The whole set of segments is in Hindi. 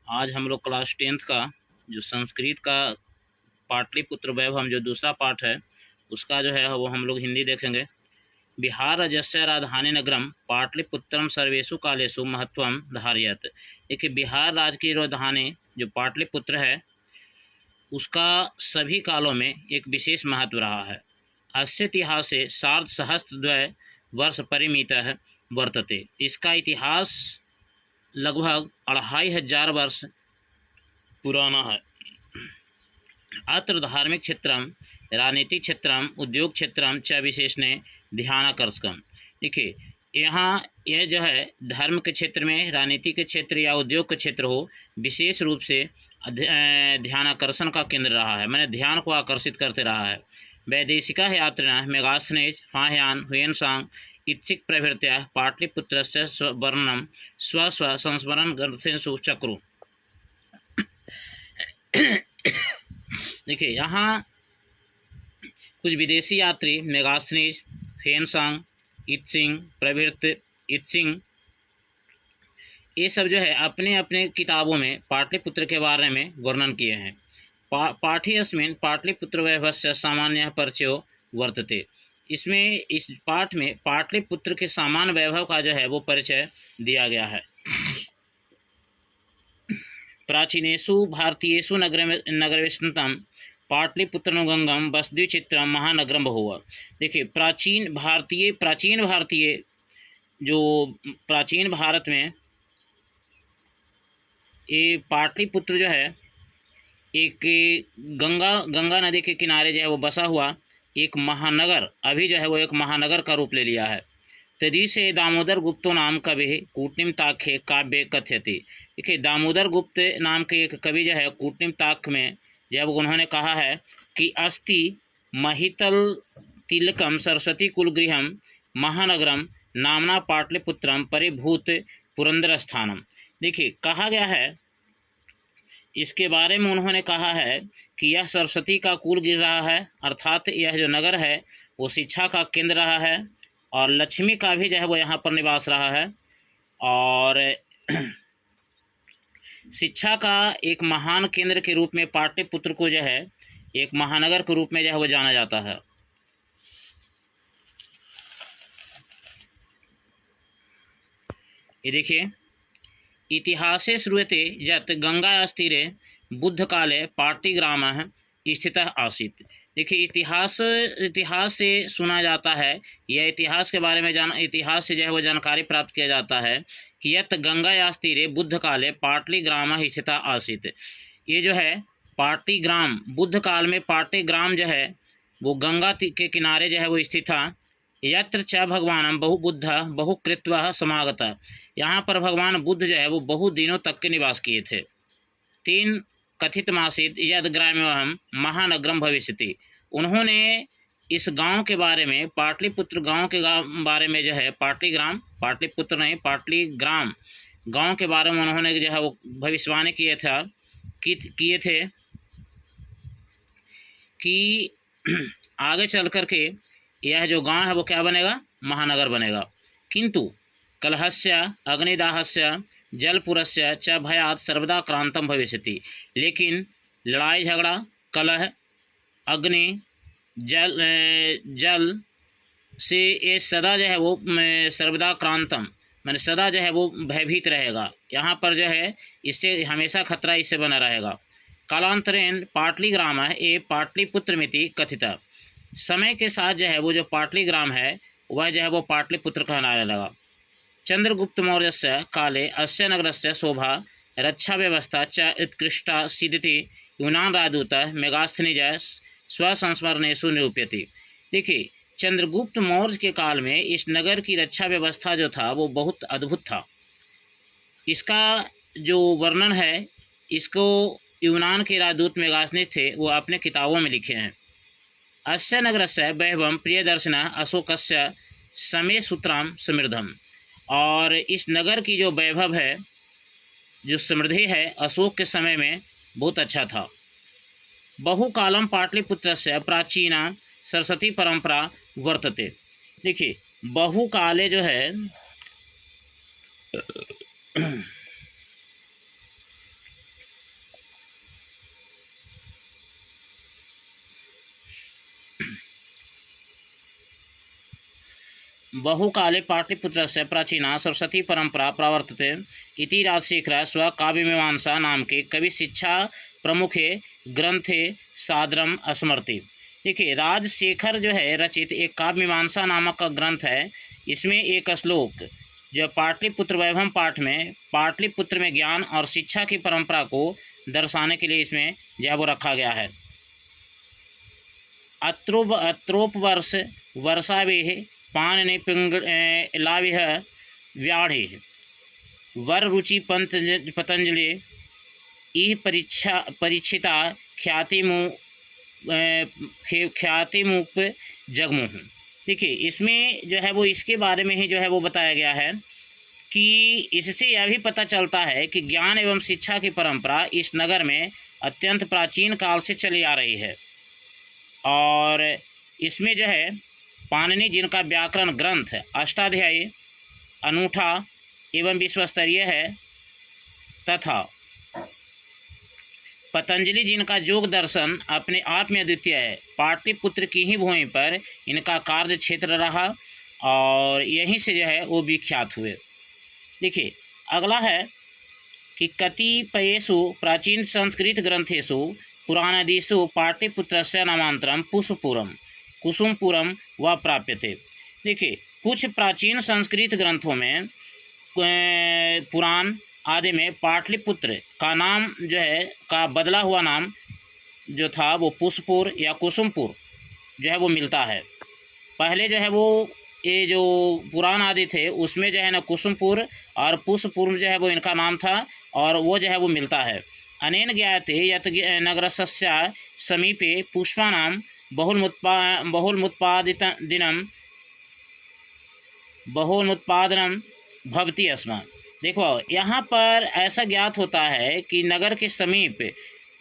आज हम लोग क्लास 10th का जो संस्कृत का पाटलिपुत्र वैभव जो दूसरा पाठ है उसका जो है वो हम लोग हिंदी देखेंगे। बिहार राज्यस्य राजधानी नगरम पाटलिपुत्रम सर्वेषु कालेषु महत्वम धारयत। देखिए, बिहार राज्य की राजधानी जो पाटलिपुत्र है उसका सभी कालों में एक विशेष महत्व रहा है। अस्य इतिहासे सार्धसहस्रद्वय वर्ष परिमितः वर्तते। इसका इतिहास लगभग 2500 वर्ष पुराना है। अत्र धार्मिक क्षेत्रम, राजनीतिक क्षेत्रम, उद्योग क्षेत्रम च विशेषणे ध्यानाकर्षकम। देखिए, यहाँ यह जो है धर्म के क्षेत्र में, राजनीति के क्षेत्र या उद्योग के क्षेत्र हो, विशेष रूप से ध्यानाकर्षण का केंद्र रहा है, मैंने ध्यान को आकर्षित करते रहा है। वैदेशिका यात्रिणः मेगास्थनेज फाह्यान हुयेनसांग इच्छिक प्रभृत्या पाटलिपुत्रस्य वर्णनम स्व संस्मरण ग्रंथेषु चक्रु। देखिए, यहाँ कुछ विदेशी यात्री मेगास्थनीज, हुयेनसांग, इत्सिंग प्रभृत, इत्सिंग, ये सब जो है अपने अपने किताबों में पाटलिपुत्र के बारे में वर्णन किए हैं। पाठ्येऽस्मिन् पाटलिपुत्र वैभवस्य सामान्य परिचयो वर्तते। इसमें इस पाठ में पाटलिपुत्र के सामान्य वैभव का जो है वो परिचय दिया गया है। प्राचीनेषु भारतीयेषु नगरेषु पाटलिपुत्रनुगंगम वसुद्विचित्रम महानगरम बहुव। देखिए, प्राचीन भारत में ये पाटलिपुत्र जो है एक गंगा नदी के किनारे जो है वो बसा हुआ एक महानगर, अभी जो है वो एक महानगर का रूप ले लिया है। तदी से दामोदर गुप्तो नाम कवि कूटनिमताख्ये काव्य कथ्यते। देखिए, दामोदर गुप्त नाम के एक कवि जो है कूटनिमताख्य में जब उन्होंने कहा है कि अस्ति महितल तिलकम सरस्वती कुलगृहम महानगरम नामना पाटलिपुत्रम परिभूत पुरंदर स्थानम। देखिए, कहा गया है, इसके बारे में उन्होंने कहा है कि यह सरस्वती का कुल गिर रहा है, अर्थात यह जो नगर है वो शिक्षा का केंद्र रहा है और लक्ष्मी का भी जो है वो यहाँ पर निवास रहा है, और शिक्षा का एक महान केंद्र के रूप में पाटलिपुत्र को जो है एक महानगर के रूप में जो है वो जाना जाता है। ये देखिए, इतिहासे श्रूयते यत् गंगास्तीरे बुद्धकाले पाटलिग्रामः स्थितः आसीत्। देखिए, इतिहास से सुना जाता है, यह इतिहास के बारे में इतिहास से जो है वो जानकारी प्राप्त किया जाता है कि यत् गंगास्तीरे बुद्धकाले पाटलिग्रामः स्थितः आसीत्। ये जो है पाटलिग्राम, बुद्ध काल में पाटलिग्राम जो है वो गंगा के किनारे जो है वो स्थित था। यत्र च भगवान बहुबुद्ध बहुकृत्वा समागता। यहाँ पर भगवान बुद्ध जो है वो बहुत दिनों तक के निवास किए थे। तीन कथित मासीत यद ग्राम्यहम महानगरम भविष्यति। उन्होंने इस गांव के बारे में, पाटलिपुत्र गांव के बारे में जो है पाटलिग्राम, पाटलिपुत्र नहीं पाटलिग्राम गांव के बारे में उन्होंने जो है वो भविष्यवाणी किए थे कि आगे चल कर के यह जो गांव है वो क्या बनेगा, महानगर बनेगा। किंतु कलहस्य अग्निदाहस्य जलपुरस्य च भयात सर्वदा क्रांतम भविष्यति। लेकिन लड़ाई झगड़ा, कलह, अग्नि, जल से ये सदा जो है वो सर्वदा क्रांतम, मैंने सदा जो है वो भयभीत रहेगा। यहाँ पर जो है इससे हमेशा खतरा इससे बना रहेगा। कालांतरेण पाटलिग्राम ये पाटलिपुत्रमिति कथिता। समय के साथ जो है वो जो पाटलिग्राम है वह जो है वो पाटलिपुत्र कहलाने लगा। चंद्रगुप्त मौर्यस्य काले अस्य नगरस्य शोभा रक्षा व्यवस्था च उत्कृष्टा सिद्धति यूनान राजदूतः मेगास्थनीजः स्वसंस्मरणेषु निरूप्यति। देखिए, चंद्रगुप्त मौर्य के काल में इस नगर की रक्षा व्यवस्था जो था वो बहुत अद्भुत था। इसका जो वर्णन है इसको यूनान के राजदूत मेगास्थनीज थे वो अपने किताबों में लिखे हैं। अस्य नगरस्य वैभवं प्रियदर्शिनः अशोकस्य समय सूत्राम समृद्धम। और इस नगर की जो वैभव है, जो समृद्धि है, अशोक के समय में बहुत अच्छा था। बहुकालम पाटलिपुत्रस्य प्राचीना सरस्वती परंपरा वर्तते। देखिए, बहुकाले जो है बहुकाले पाटलिपुत्रस्य प्राचीना सरस्वती परंपरा प्रवर्तते इति राजशेखरः स्वकाव्यमीमांसा नामके कविशिक्षा प्रमुखे ग्रंथे सादरम स्मरति। देखिए, राजशेखर जो है रचित एक काव्यमीमांसा नामक का ग्रंथ है। इसमें एक श्लोक जो पाटलिपुत्र वैभव पाठ में पाटलिपुत्र में ज्ञान और शिक्षा की परंपरा को दर्शाने के लिए इसमें जो है वो रखा गया है। अत्रोपवर्ष वर्षावेः पाणिनि पिंगलाविह व्याढ़े वर रुचि पतंजलि इह परीक्षिता ख्यातिमुप जगमुह। देखिए, इसमें जो है वो इसके बारे में ही जो है वो बताया गया है कि इससे यह भी पता चलता है कि ज्ञान एवं शिक्षा की परंपरा इस नगर में अत्यंत प्राचीन काल से चली आ रही है। और इसमें जो है पाणिनि जिनका व्याकरण ग्रंथ अष्टाध्यायी अनूठा एवं विश्वस्तरीय है, तथा पतंजलि जिनका योग दर्शन अपने आप में अद्वितीय है। पाटलिपुत्र की ही भूमि पर इनका कार्य क्षेत्र रहा और यहीं से जो है वो विख्यात हुए। देखिए, अगला है कि कतिपयेषु प्राचीन संस्कृत ग्रंथेषु पुराणादिषु पाटलिपुत्रस्य नामांतरम पुष्पपुरम कुसुमपुरम व प्राप्यते। देखिए, कुछ प्राचीन संस्कृत ग्रंथों में पुराण आदि में पाटलिपुत्र का नाम जो है का बदला हुआ नाम जो था वो पुष्पपुर या कुसुमपुर जो है वो मिलता है। पहले जो है वो ये जो पुराण आदि थे उसमें जो है ना कुसुमपुर और पुष्पपुर जो है वो इनका नाम था और वो जो है वो मिलता है। अनेन ज्ञायते यत् नगरस्य समीपे पुष्पाणां बहुमुत्पादनं भवति स्म। देखो, यहाँ पर ऐसा ज्ञात होता है कि नगर के समीप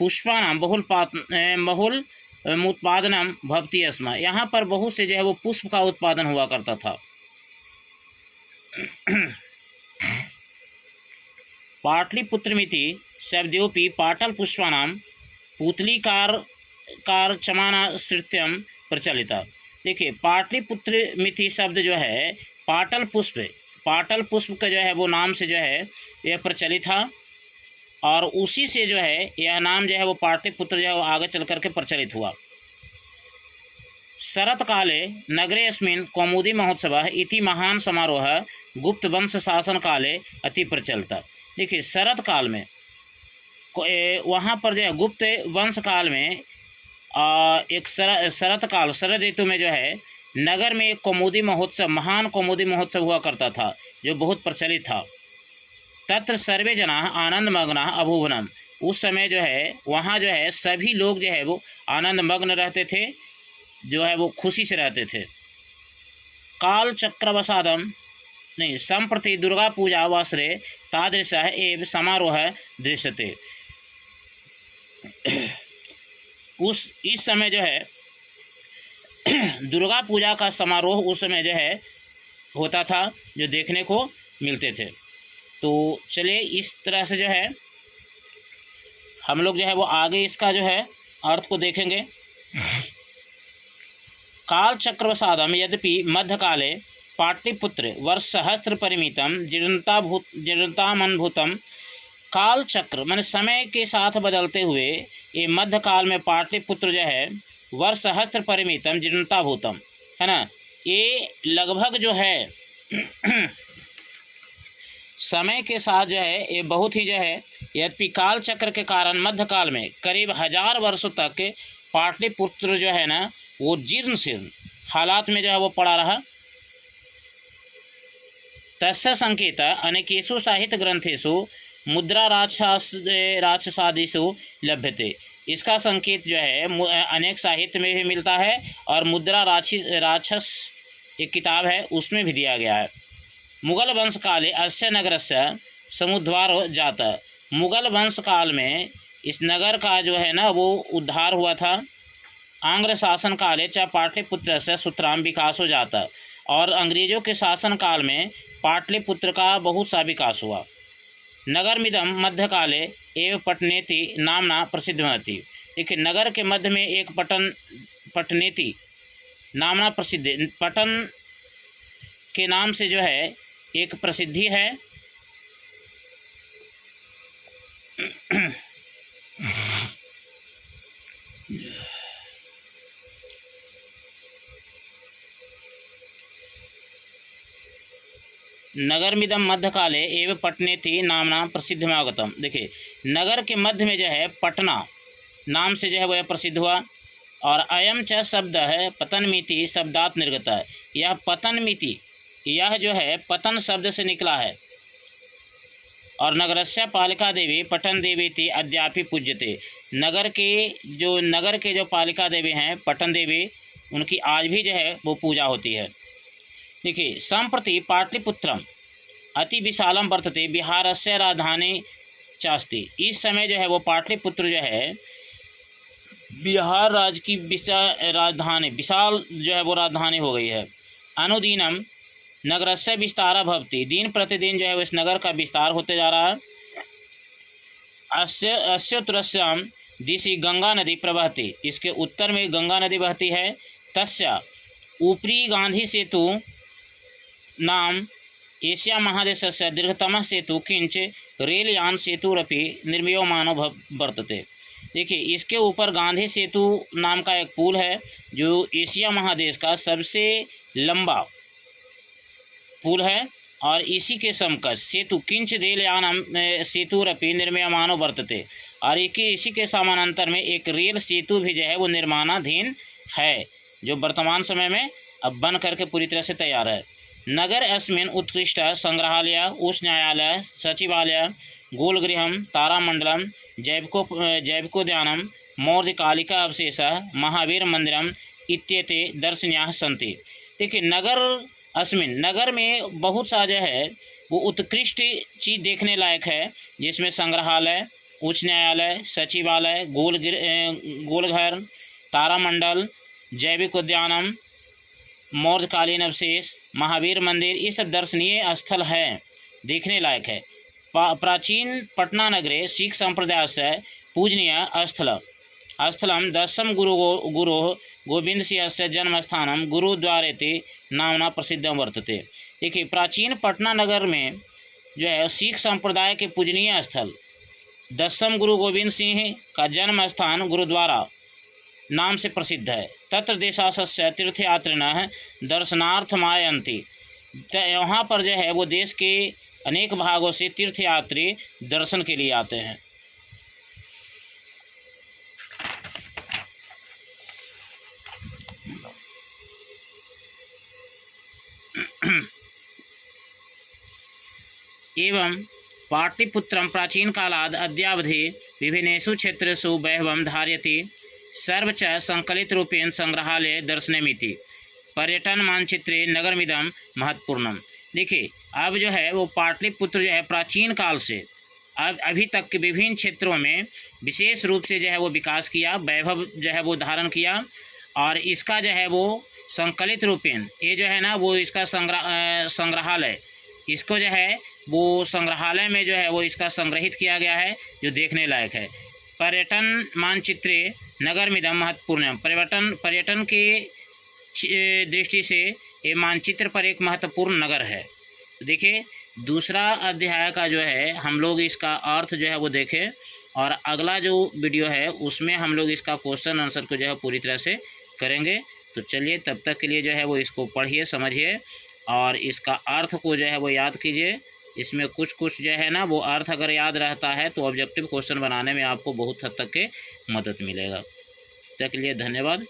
पुष्पाणां बहुमुत्पादनं भवति स्म। यहाँ पर बहुत से जो है वो पुष्प का उत्पादन हुआ करता था। पाटलिपुत्रमिति शब्दोपि पाटलपुष्पाणां पुतलीकारचमानाश्रित्यं प्रचलिता। देखिए, पाटलिपुत्र मिथि शब्द जो है पाटल पुष्प का जो है वो नाम से जो है यह प्रचलित था और उसी से जो है यह नाम जो है वो पाटलिपुत्र जो है वो आगे चल करके प्रचलित हुआ। शरत काले नगरे अस्मिन् कौमुदी महोत्सवः इति महान समारोह गुप्त वंश शासन काले अति प्रचलित। देखिए, शरत काल में वहाँ पर जो है गुप्त वंश काल में एक शरत काल शरद ऋतु में जो है नगर में एक कौमुदी महोत्सव महान कौमुदी महोत्सव हुआ करता था जो बहुत प्रचलित था। तत्र सर्वे जना आनंद मग्ना अभूवनम। उस समय जो है वहाँ जो है सभी लोग जो है वो आनंद मग्न रहते थे, जो है वो खुशी से रहते थे। काल चक्रवसादम नहीं संप्रति दुर्गा पूजा वासरे तादृश एवं समारोह दृश्यते। इस समय जो है दुर्गा पूजा का समारोह उस समय जो है होता था जो देखने को मिलते थे। तो चलिए, इस तरह से जो है हम लोग जो है वो आगे इसका जो है अर्थ को देखेंगे। काल चक्रवसादम यद्यपि मध्यकाले पाटलिपुत्र वर्ष सहस्त्र परिमितम जीर्णतामनुभूतम। काल चक्र माने समय के साथ बदलते हुए ये मध्यकाल में पाटलिपुत्र जो है वर्ष सहस्त्र परिमितम जीर्णताभूतम है ना, ये लगभग जो है समय के साथ जो है ये बहुत ही जो है यद्यपि काल चक्र के कारण मध्यकाल में करीब 1000 वर्षों तक पाटलिपुत्र जो है ना वो जीर्ण शीर्ण हालात में जो है वो पड़ा रहा। तस्य संकेत अनेकेषु साहित्य ग्रंथेषु मुद्रा राक्षसादिषु लभ्यते। इसका संकेत जो है अनेक साहित्य में भी मिलता है और मुद्रा राक्षस एक किताब है उसमें भी दिया गया है। मुगल वंश काले अस्य नगरस्य समुद्धारो जाता। मुगल वंश काल में इस नगर का जो है ना वो उद्धार हुआ था। आंग्ल शासन काले च पाटलिपुत्र से सुतराम विकास हो जाता और अंग्रेजों के शासन काल में पाटलिपुत्र का बहुत सा विकास हुआ। नगरमिदं मध्यकाले एवं पटनेति नामना प्रसिद्ध होती। देखिए, नगर के मध्य में एक पटनेति नामना प्रसिद्ध पटन के नाम से जो है एक प्रसिद्धि है। नगरमिदं मध्यकाले एवं पटनेति नामना प्रसिद्धमागतम। देखिए, नगर के मध्य में जो है पटना नाम से जो है वह प्रसिद्ध हुआ। और अयम च शब्द है पतनमिति शब्दात निर्गत है। यह पतनमिति, यह जो है पतन शब्द से निकला है। और नगरस्य पालिका देवी पटन देवी थी अद्यापि पूज्यते। नगर के जो पालिका देवी हैं पटन देवी, उनकी आज भी जो है वो पूजा होती है। देखिए, सम्प्रति पाटलिपुत्रम अति विशालम वर्तते बिहारस्य राजधानी चास्ति। इस समय जो है वो पाटलिपुत्र जो है बिहार राज्य की विशाल जो है वो राजधानी हो गई है। अनुदिनम नगरस्य विस्तार भवति, दिन प्रतिदिन जो है इस नगर का विस्तार होते जा रहा है। अस्य उत्तरस्याम दिशि गंगा नदी प्रवहति, इसके उत्तर में गंगा नदी बहती है। तस्य ऊपरी गांधी सेतु नाम एशिया महादेशस्य दीर्घतमः सेतु किंच रेलयान सेतुरपि निर्मीयमानो वर्तते। देखिए, इसके ऊपर गांधी सेतु नाम का एक पुल है जो एशिया महादेश का सबसे लंबा पुल है। और इसी के समकक्ष सेतु किंच रेलयानम सेतुरपि निर्मीयमानो वर्तते, और इसी के समानांतर में एक रेल सेतु भी जो है वो निर्माणाधीन है, जो वर्तमान समय में अब बन करके पूरी तरह से तैयार है। नगर अस्मिन् उत्कृष्ट संग्रहालय, उच्च न्यायालय, सचिवालय, गोलगृहम, तारामंडलम, जैविकोद्यानम, मौर्यकालिका अवशेष, महावीर मंदिरम इत्येते दर्शनीयाः सन्ति। देखिए, नगर अस्मिन्, नगर में बहुत सा जो है वो उत्कृष्ट चीज़ देखने लायक है, जिसमें संग्रहालय, उच्च न्यायालय, सचिवालय, गोलघर, तारामंडल, जैविक उद्यानम, मौर्यकालीन अवशेष, महावीर मंदिर, ये सब दर्शनीय स्थल है, देखने लायक है। प्राचीन पटना नगरे सिख संप्रदाय से पूजनीय स्थलम दशम गुरो गोविंद सिंह से जन्मस्थानम गुरुद्वारेति नामना प्रसिद्धम वर्तते। देखिए, प्राचीन पटना नगर में जो है सिख संप्रदाय के पूजनीय स्थल दशम गुरु गोविंद सिंह का जन्म स्थान गुरुद्वारा नाम से प्रसिद्ध है। तत्र देशास्य तीर्थयात्रिणः दर्शनार्थमायन्ति। यहाँ पर जो है वो देश के अनेक भागों से तीर्थयात्री दर्शन के लिए आते हैं। एवं पाटलिपुत्रम प्राचीन कालाद अद्यावधि विभिन्नेषु क्षेत्रेषु वैभवं धारयति। सर्वच संकलित रूपेण संग्रहालय दर्शनमिति पर्यटन मानचित्रे नगरमिदं महत्वपूर्णम। देखिए, अब जो है वो पाटलिपुत्र जो है प्राचीन काल से अब अभी तक के विभिन्न क्षेत्रों में विशेष रूप से जो है वो विकास किया, वैभव जो है वो धारण किया। और इसका जो है वो संकलित रूपेण, ये जो है ना वो इसका संग्रहालय, इसको जो है वो संग्रहालय में जो है वो इसका संग्रहित किया गया है, जो देखने लायक है। पर्यटन मानचित्रे नगरमिदं महत्वपूर्ण, पर्यटन के दृष्टि से ये मानचित्र पर एक महत्वपूर्ण नगर है। देखिए, दूसरा अध्याय का जो है हम लोग इसका अर्थ जो है वो देखें, और अगला जो वीडियो है उसमें हम लोग इसका क्वेश्चन आंसर को जो है पूरी तरह से करेंगे। तो चलिए, तब तक के लिए जो है वो इसको पढ़िए, समझिए और इसका अर्थ को जो है वो याद कीजिए। इसमें कुछ जो है ना वो अर्थ अगर याद रहता है तो ऑब्जेक्टिव क्वेश्चन बनाने में आपको बहुत हद तक के मदद मिलेगा। तब तक के लिए धन्यवाद।